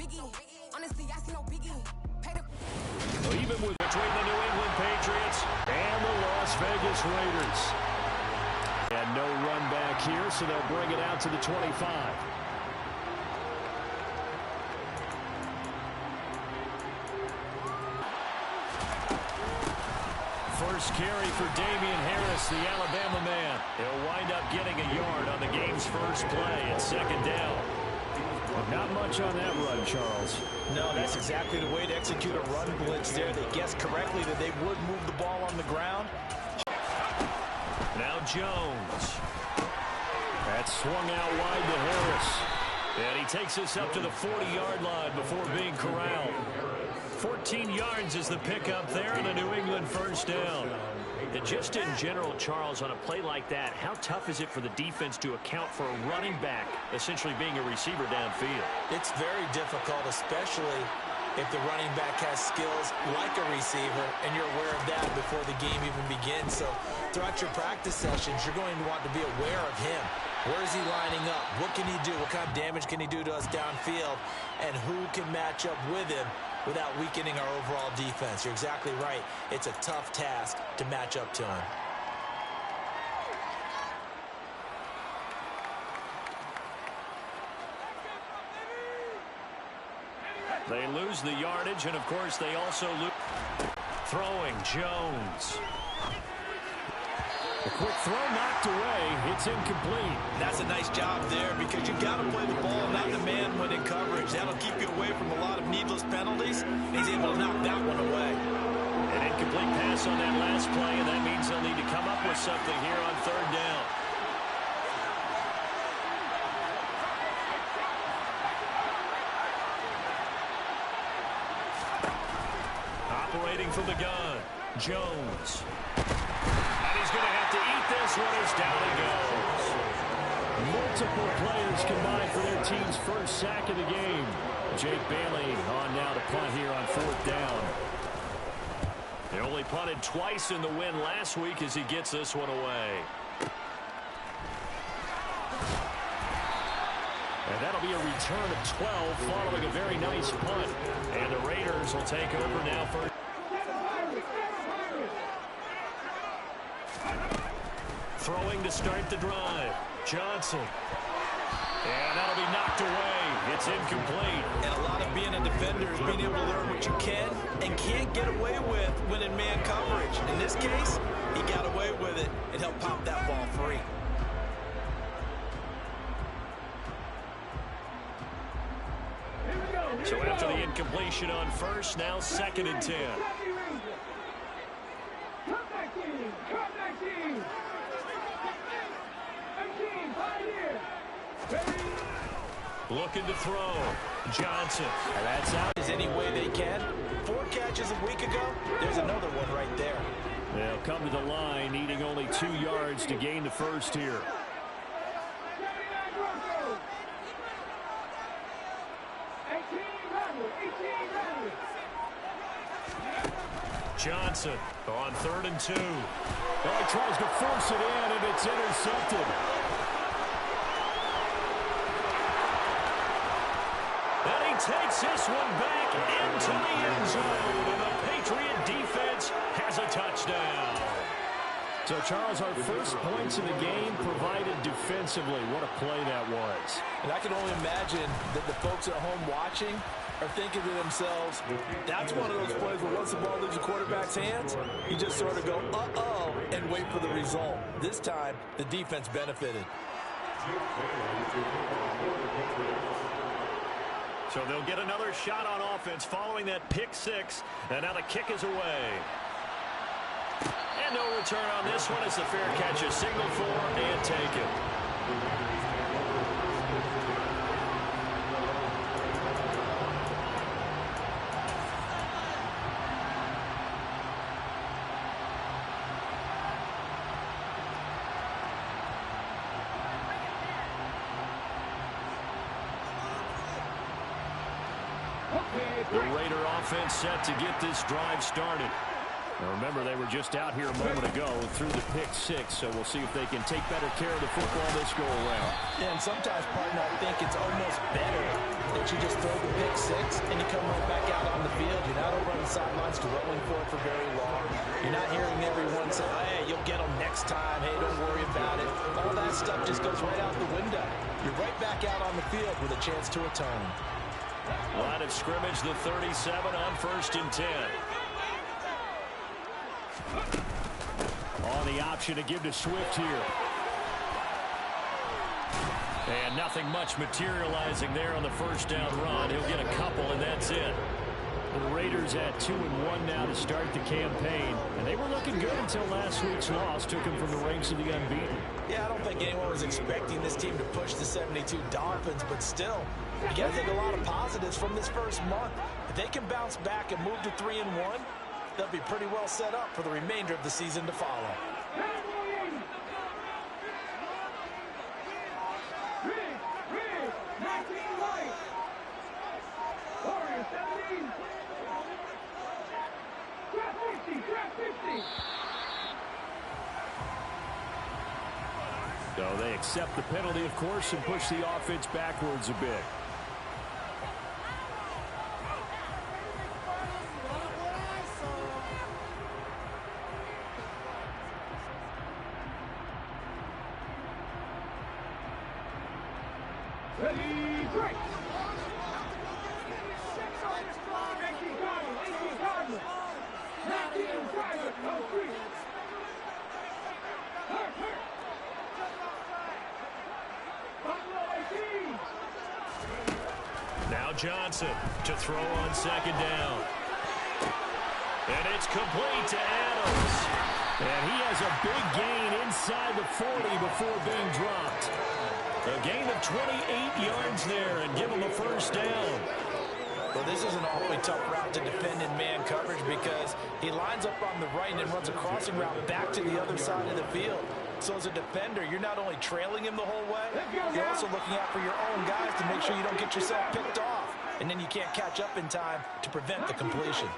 So even with between the New England Patriots and the Las Vegas Raiders. And no run back here, so they'll bring it out to the 25. First carry for Damian Harris, the Alabama man. He'll wind up getting a yard on the game's first play at second down. Not much on that run, Charles. No, that's exactly the way to execute a run blitz there. They guessed correctly that they would move the ball on the ground. Now Jones. That's swung out wide to Harris. And he takes us up to the 40-yard line before being corralled. 14 yards is the pickup there and a New England first down. And just in general, Charles, on a play like that, how tough is it for the defense to account for a running back essentially being a receiver downfield? It's very difficult, especially if the running back has skills like a receiver, and you're aware of that before the game even begins. So throughout your practice sessions, you're going to want to be aware of him. Where is he lining up? What can he do? What kind of damage can he do to us downfield? And who can match up with him without weakening our overall defense? You're exactly right. It's a tough task to match up to him. They lose the yardage, and of course they also lose. Throwing, Jones. A quick throw knocked away. It's incomplete. That's a nice job there because you've got to play the ball, not the man when in coverage. That'll keep you away from a lot of needless penalties. He's able to knock that one away. An incomplete pass on that last play, and that means they'll need to come up with something here on third down. Operating from the gun, Jones. And he's going to have to eat this one as down he goes. Multiple players combined for their team's first sack of the game. Jake Bailey on now to punt here on fourth down. They only punted twice in the win last week as he gets this one away. And that'll be a return of 12 following a very nice punt. And the Raiders will take over now for... Throwing to start the drive. Johnson. And that'll be knocked away. It's incomplete. And a lot of being a defender is being able to learn what you can and can't get away with when in man coverage. In this case, he got away with it and helped pop that ball free. So after the incompletion on first, now second and 10. Looking to throw. Johnson. And that's out. Is any way they can. 4 catches a week ago. There's another one right there. They'll come to the line, needing only 2 yards to gain the first here. Johnson on 3rd and 2. Oh, he tries to force it in, and it's intercepted. And he takes this one back into the end zone, and the Patriot defense has a touchdown. So, Charles, our first points of the game provided defensively. What a play that was. And I can only imagine that the folks at home watching are thinking to themselves, that's one of those plays where once the ball leaves the quarterback's hands, you just sort of go, uh-oh, and wait for the result. This time, the defense benefited. So they'll get another shot on offense following that pick six, and now the kick is away. And no return on this one as the fair catch is signaled for and taken. The Raider offense set to get this drive started. Now remember, they were just out here a moment ago through the pick six, so we'll see if they can take better care of the football this go around. Yeah, and sometimes, partner, I think it's almost better that you just throw the pick six and you come right back out on the field. You're not over on the sidelines dwelling for it for very long. You're not hearing everyone say, oh, hey, you'll get them next time. Hey, don't worry about it. All that stuff just goes right out the window. You're right back out on the field with a chance to atone. Line of scrimmage, the 37 on 1st and 10. On the option to give to Swift here. And nothing much materializing there on the first down run. He'll get a couple, and that's it. The Raiders at 2-1 now to start the campaign. And they were looking good until last week's loss took them from the ranks of the unbeaten. Yeah, I don't think anyone was expecting this team to push the 72 Dolphins, but still, you got to take a lot of positives from this first month. If they can bounce back and move to 3-1, they'll be pretty well set up for the remainder of the season to follow. So they accept the penalty, of course, and push the offense backwards a bit. Ready, break! Now Johnson to throw on 2nd down. And it's complete to Adams. And he has a big gain inside the 40 before being dropped. A gain of 28 yards there and give him a first down. Well, this is an awfully tough route to defend in man coverage because he lines up on the right and then runs a crossing route back to the other side of the field. So as a defender, you're not only trailing him the whole way, you're also looking out for your own guys to make sure you don't get yourself picked off. And then you can't catch up in time to prevent the completion.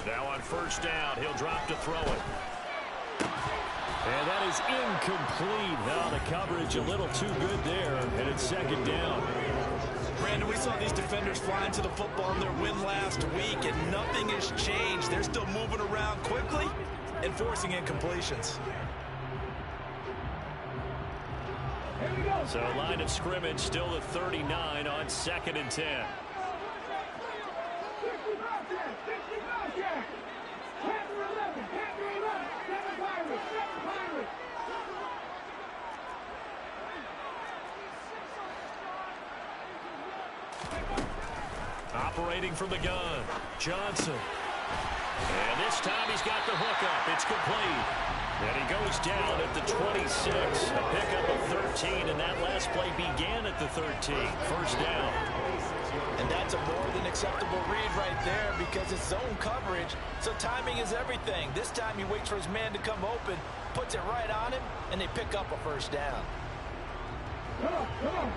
Now on 1st down, he'll drop to throw it. And that is incomplete. Now the coverage a little too good there, and it's 2nd down. Brandon, we saw these defenders flying to the football in their win last week, and nothing has changed. They're still moving around quickly and forcing incompletions. So line of scrimmage still at 39 on 2nd and 10. Operating from the gun, Johnson. And this time he's got the hook up. It's complete. And he goes down at the 26. A pickup of 13, and that last play began at the 13. First down. And that's a more than acceptable read right there because it's zone coverage, so timing is everything. This time he waits for his man to come open, puts it right on him, and they pick up a first down. Come on.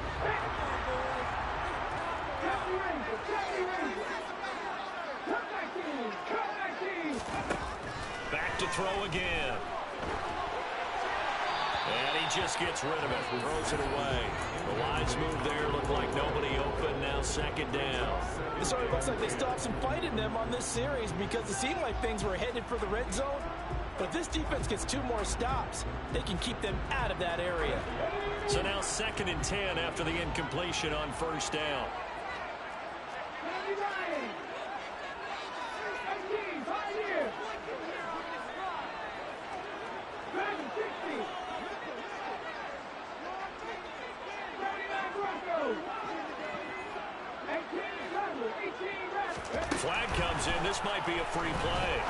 Back to throw again. And he just gets rid of it. Throws it away. The lines move there. Look like nobody open. Now 2nd down. So it looks like they stopped some fight in them on this series because it seemed like things were headed for the red zone. But if this defense gets 2 more stops, they can keep them out of that area. So now 2nd and 10 after the incompletion on 1st down. Flag comes in. This might be a free play.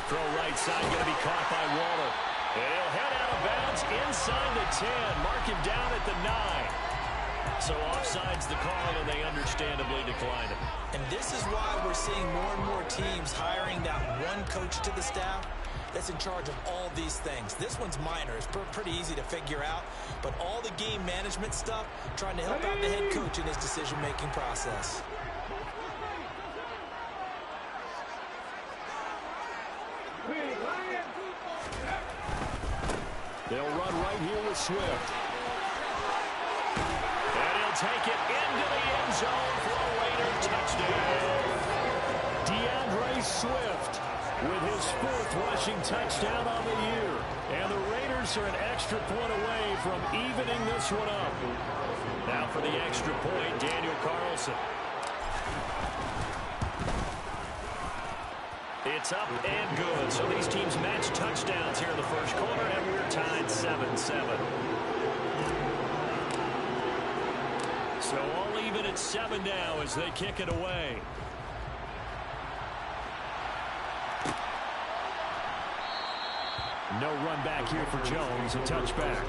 Throw right side, going to be caught by Waller. And he'll head out of bounds inside the 10. Mark him down at the 9. So offside's the call, and they understandably decline it. And this is why we're seeing more and more teams hiring that one coach to the staff that's in charge of all these things. This one's minor. It's pretty easy to figure out. But all the game management stuff, trying to help out the head coach in his decision-making process. They'll run right here with Swift. And he'll take it into the end zone for a Raider touchdown. DeAndre Swift with his 4th rushing touchdown on the year. And the Raiders are an extra point away from evening this one up. Now for the extra point, Daniel Carlson. It's up and good. So these teams match touchdowns here in the first quarter, and we're tied 7-7. So all even at 7 now as they kick it away. No run back here for Jones, a touchback.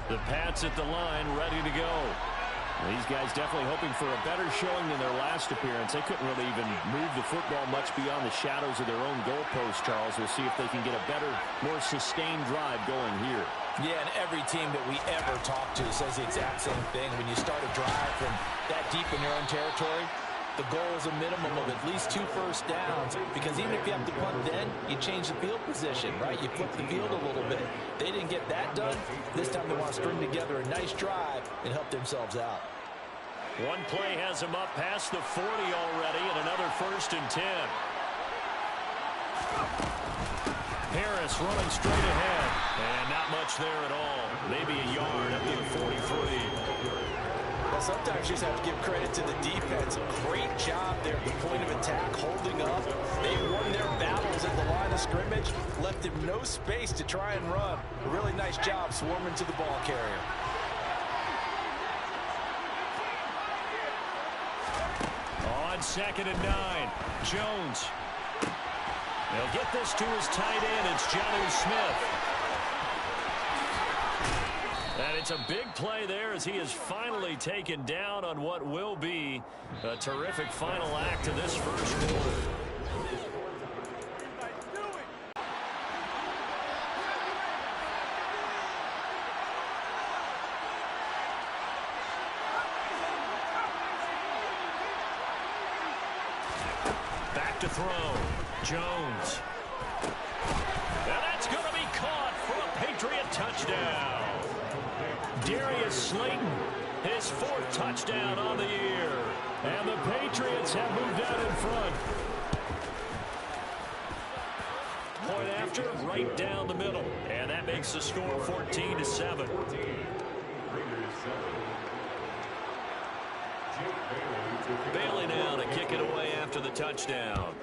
The Pats at the line, ready to go. These guys definitely hoping for a better showing than their last appearance. They couldn't really even move the football much beyond the shadows of their own goalpost, Charles. We'll see if they can get a better, more sustained drive going here. Yeah, and every team that we ever talk to says the exact same thing. When you start a drive from that deep in your own territory, the goal is a minimum of at least 2 first downs, because even if you have to punt then, you change the field position, right? You flip the field a little bit. They didn't get that done. This time they want to string together a nice drive and help themselves out. One play has him up past the 40 already, and another 1st and 10. Harris running straight ahead, and not much there at all. Maybe a yard up to the 43. Well, sometimes you just have to give credit to the defense. Great job there at the point of attack, holding up. They won their battles at the line of scrimmage, left him no space to try and run. A really nice job swarming to the ball carrier. On 2nd and 9, Jones. They'll get this to his tight end. It's Jonnu Smith. And it's a big play there as he is finally taken down on what will be a terrific final act of this first quarter. Back to throw. Jones. And that's going to be caught for a Patriot touchdown. Darius Slayton, his 4th touchdown on the year. And the Patriots have moved out in front. Point after, right down the middle. And that makes the score 14-7. Bailey now to kick it away after the touchdown.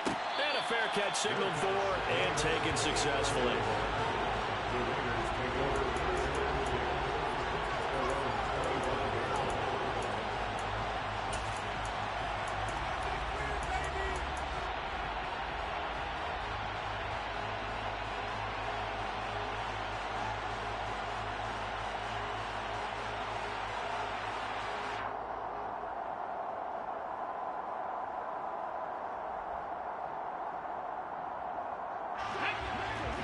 And a fair catch signaled for and taken successfully.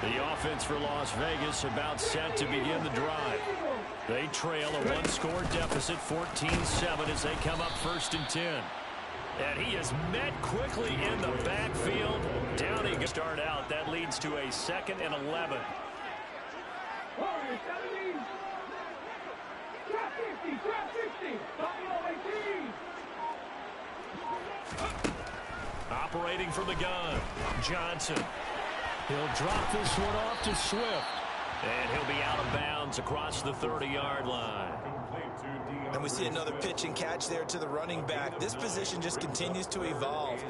The offense for Las Vegas about set to begin the drive. They trail a 1-score deficit, 14-7, as they come up 1st and 10. And he is met quickly in the backfield. Downing to start out. That leads to a 2nd and 11. Operating from the gun, Johnson. He'll drop this one off to Swift. And he'll be out of bounds across the 30-yard line. And we see another pitch and catch there to the running back. This position just continues to evolve.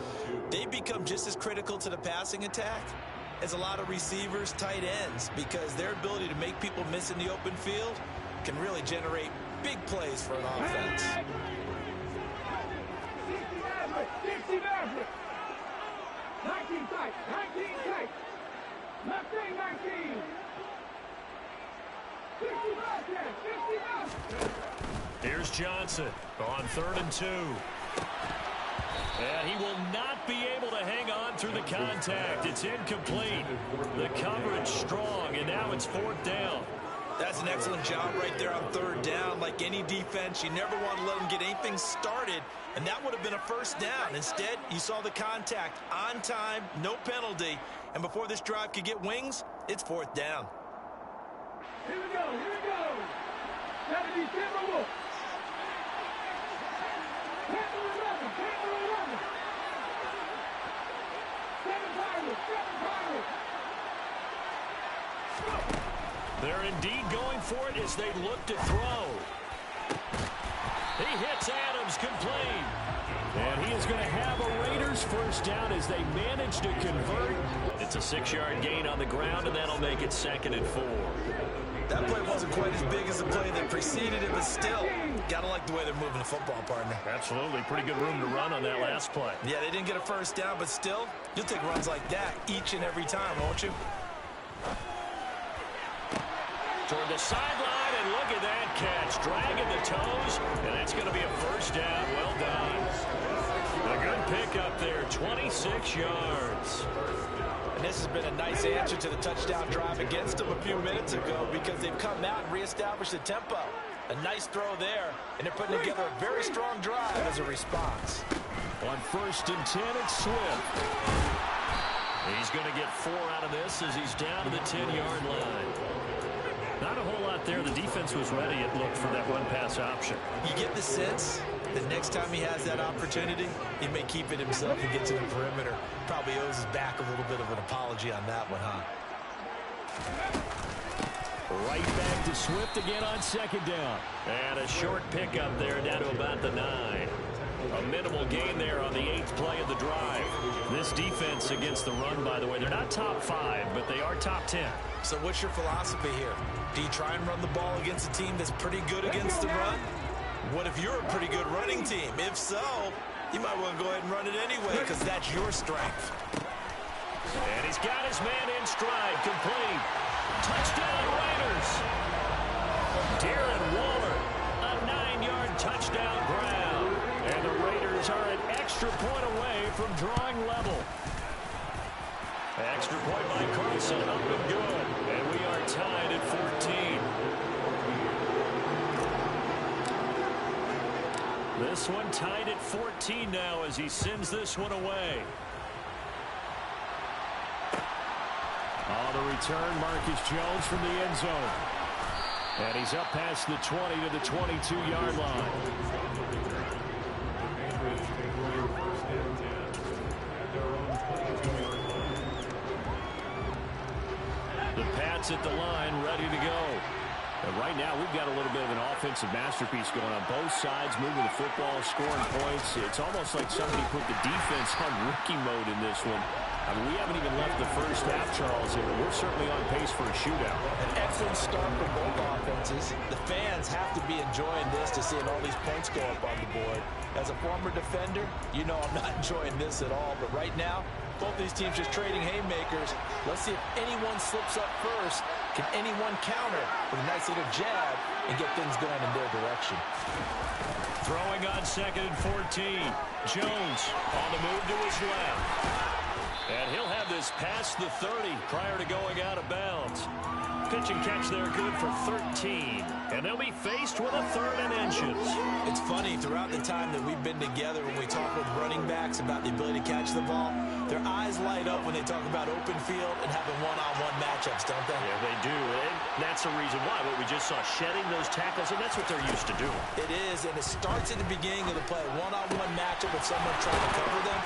They become just as critical to the passing attack as a lot of receivers, tight ends, because their ability to make people miss in the open field can really generate big plays for an offense. 19 tight, 19 tight. Left wing 19. 60 Here's Johnson on 3rd and 2. And he will not be able to hang on through the contact. It's incomplete. The coverage strong, and now it's 4th down. That's an excellent job right there on 3rd down. Like any defense, you never want to let them get anything started, and that would have been a 1st down. Instead, you saw the contact on time, no penalty, and before this drive could get wings, it's 4th down. Here we go, here we go. That'll be Timberwolves. Panther 11, Panther 11. 7 Pirates, 7 Pirates. They're indeed going for it as they look to throw. He hits Adams complete. And he is going to have a Raiders 1st down as they manage to convert. It's a 6-yard gain on the ground, and that'll make it 2nd and 4. That play wasn't quite as big as the play that preceded it, but still, gotta like the way they're moving the football, partner. Absolutely. Pretty good room to run on that last play. Yeah, they didn't get a 1st down, but still, you'll take runs like that each and every time, won't you? Toward the sideline, and look at that catch. Dragging the toes, and it's going to be a 1st down. Well done. A good pickup there, 26 yards. And this has been a nice answer to the touchdown drive against them a few minutes ago because they've come out and reestablished the tempo. A nice throw there, and they're putting together a very strong drive as a response. On 1st and 10, it's Swift. He's going to get 4 out of this as he's down to the 10-yard line. Not a whole lot there. The defense was ready, it looked, for that run-pass option. You get the sense that next time he has that opportunity, he may keep it himself and get to the perimeter. Probably owes his back a little bit of an apology on that one, huh? Right back to Swift again on 2nd down. And a short pickup there down to about the 9. A minimal gain there on the 8th play of the drive. This defense against the run, by the way, they're not top 5, but they are top 10. So what's your philosophy here? Do you try and run the ball against a team that's pretty good against the run? What if you're a pretty good running team? If so, you might want to go ahead and run it anyway because that's your strength. And he's got his man in stride, complete. Touchdown, Raiders. Darren Waller, a 9-yard touchdown grab. And the Raiders are an extra point away from drawing level. Extra point by Carlson, up and good. And we are tied at 14. This one tied at 14 now as he sends this one away. On the return, Marcus Jones from the end zone. And he's up past the 20 to the 22-yard line. The Pats at the line, ready to go. And right now, we've got a little bit of an offensive masterpiece going on both sides, moving the football, scoring points. It's almost like somebody put the defense on rookie mode in this one. I mean, we haven't even left the first half, Charles, and we're certainly on pace for a shootout. An excellent start for both offenses. The fans have to be enjoying this to seeing all these points go up on the board. As a former defender, you know I'm not enjoying this at all. But right now, both these teams just trading haymakers. Let's see if anyone slips up first. Can anyone counter with a nice little jab and get things going in their direction? Throwing on 2nd and 14. Jones on the move to his left. And he'll have this past the 30 prior to going out of bounds. Pitch and catch there good for 13. And they'll be faced with a 3rd and inches. It's funny, throughout the time that we've been together, when we talk with running backs about the ability to catch the ball, their eyes light up when they talk about open field and having one-on-one matchups, don't they? Yeah, they do. And that's the reason why. What we just saw, shedding those tackles, and that's what they're used to doing. It is, and it starts at the beginning of the play. One-on-one matchup with someone trying to cover them.